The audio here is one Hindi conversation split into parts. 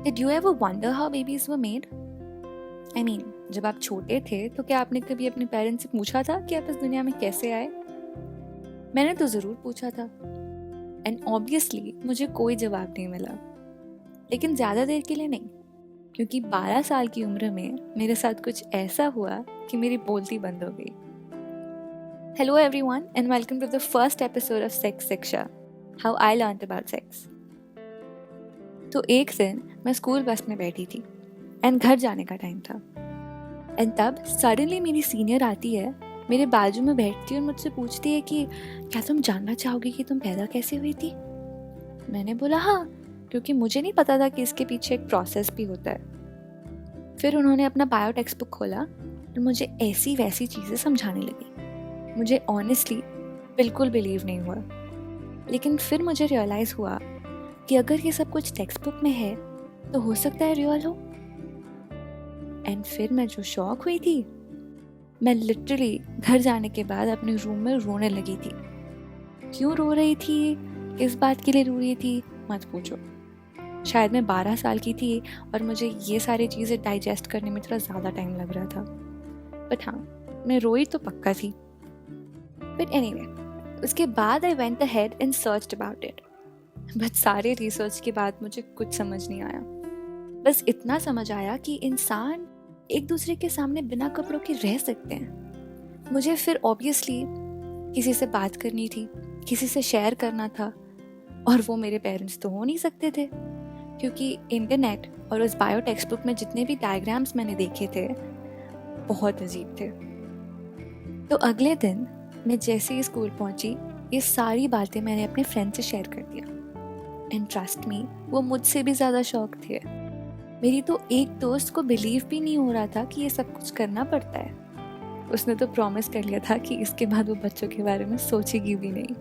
Did you ever wonder how babies were made? I mean, जब आप छोटे थे तो क्या आपने कभी अपने पेरेंट्स से पूछा था कि आप इस दुनिया में कैसे आए? मैंने तो ज़रूर पूछा था एंड ऑब्वियसली मुझे कोई जवाब नहीं मिला, लेकिन ज़्यादा देर के लिए नहीं, क्योंकि 12 साल की उम्र में मेरे साथ कुछ ऐसा हुआ कि मेरी बोलती बंद हो गई। Hello everyone and welcome to the first episode of Sex Shiksha, how I learned about sex. तो एक दिन मैं स्कूल बस में बैठी थी एंड घर जाने का टाइम था एंड तब सडनली मेरी सीनियर आती है, मेरे बाजू में बैठती है और मुझसे पूछती है कि क्या तुम जानना चाहोगी कि तुम पैदा कैसे हुई थी? मैंने बोला हाँ, क्योंकि मुझे नहीं पता था कि इसके पीछे एक प्रोसेस भी होता है। फिर उन्होंने अपना बायो टेक्स्ट बुक खोला और मुझे ऐसी वैसी चीज़ें समझाने लगी। मुझे ऑनेस्टली बिल्कुल बिलीव नहीं हुआ, लेकिन फिर मुझे रियलाइज़ हुआ कि अगर ये सब कुछ टेक्स्ट बुक में है तो हो सकता है रियल हो। एंड फिर मैं जो शॉक हुई थी, मैं लिटरली घर जाने के बाद अपने रूम में रोने लगी थी। क्यों रो रही थी, किस बात के लिए रो रही थी, मत पूछो। शायद मैं 12 साल की थी और मुझे ये सारी चीज़ें डाइजेस्ट करने में थोड़ा ज़्यादा टाइम लग रहा था, बट हाँ, मैं रोई तो पक्का थी। बट एनीवे, उसके बाद I went ahead and searched about it, but सारे रिसर्च के बाद मुझे कुछ समझ नहीं आया। बस इतना समझ आया कि इंसान एक दूसरे के सामने बिना कपड़ों के रह सकते हैं। मुझे फिर ऑब्वियसली किसी से बात करनी थी, किसी से शेयर करना था, और वो मेरे पेरेंट्स तो हो नहीं सकते थे, क्योंकि इंटरनेट और उस बायो टेक्स्ट बुक में जितने भी डायग्राम्स मैंने देखे थे बहुत अजीब थे। तो अगले दिन मैं जैसे ही स्कूल पहुंची, ये सारी बातें मैंने अपने फ्रेंड से शेयर कर दिया एंड ट्रस्ट मी, वो मुझसे भी ज़्यादा शॉक थे। मेरी तो एक दोस्त को बिलीव भी नहीं हो रहा था कि ये सब कुछ करना पड़ता है। उसने तो प्रॉमिस कर लिया था कि इसके बाद वो बच्चों के बारे में सोचेगी भी नहीं।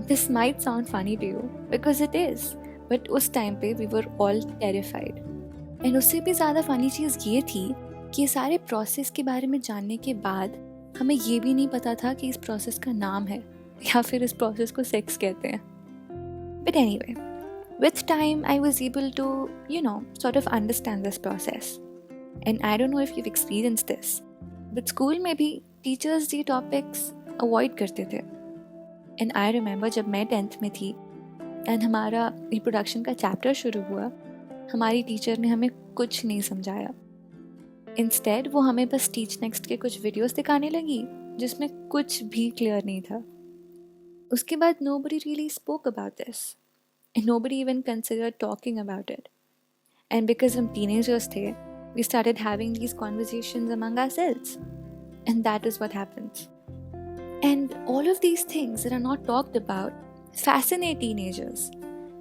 This might sound funny to you because it is, but उस टाइम पे we were all terrified. And उससे भी ज़्यादा फनी चीज़ ये थी कि ये सारे प्रोसेस के बारे में जानने के बाद हमें ये भी नहीं पता था कि इस प्रोसेस का नाम है या फिर इस प्रोसेस को सेक्स कहते हैं। But anyway, with time I was able to, sort of understand this process. And I don't know if you've experienced this, but school में भी teachers ये topics avoid करते थे. And I remember जब मैं 10th में थी and हमारा reproduction का chapter शुरू हुआ, हमारी टीचर ने हमें कुछ नहीं समझाया। Instead वो हमें बस टीच नेक्स्ट के कुछ वीडियोस दिखाने लगी जिसमें कुछ भी क्लियर नहीं था। उसके बाद nobody really spoke about this. And nobody even considered talking about it. And because हम teenagers थे, we started having these conversations among ourselves. And that is what happens. And all of these things that are not talked about fascinate teenagers.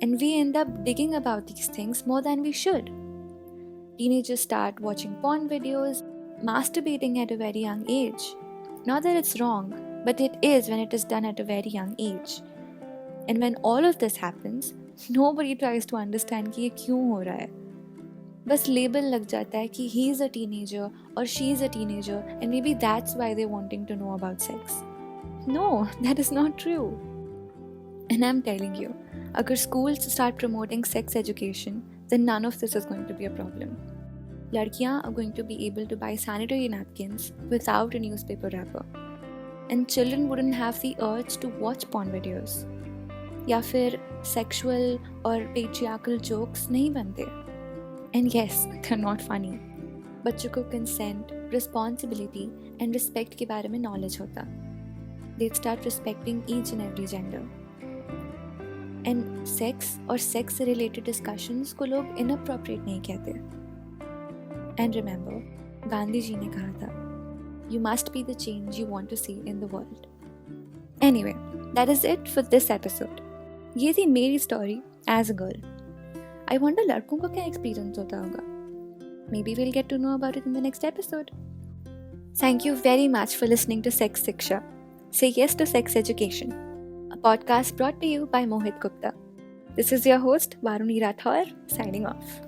And we end up digging about these things more than we should. Teenagers start watching porn videos, masturbating at a very young age. Not that it's wrong, but it is when it is done at a very young age. And when all of this happens, nobody tries to understand कि ये क्यों हो रहा है। बस लेबल लग जाता है कि he is a teenager or she is a teenager and maybe that's why they're wanting to know about sex. No, that is not true. And I'm telling you, अगर schools start promoting sex education, then none of this is going to be a problem. लड़कियाँ are going to be able to buy sanitary napkins without a newspaper wrapper. And children wouldn't have the urge to watch porn videos. या फिर सेक्सुअल और पेट्रियार्कल जोक्स नहीं बनते। And yes, they are not funny. बच्चों को कंसेंट, रिस्पॉन्सिबिलिटी एंड रिस्पेक्ट के बारे में नॉलेज होता। They start respecting each and every gender. And sex और सेक्स से रिलेटेड डिस्कशंस को लोग इनअप्रोप्रिएट नहीं कहते। एंड रिमेंबर, गांधी जी ने कहा था, you must be the change you want to see in the world. Anyway, that is it for this episode. ये थी मेरी story as a girl. I wonder लड़कों का क्या एक्सपीरियंस होता होगा। Maybe we'll get to know about it in the next episode. Thank you very much for listening to Sex Shiksha. Say yes to sex education, a podcast brought to you by Mohit Gupta. This is your host Varuni Rathore signing off.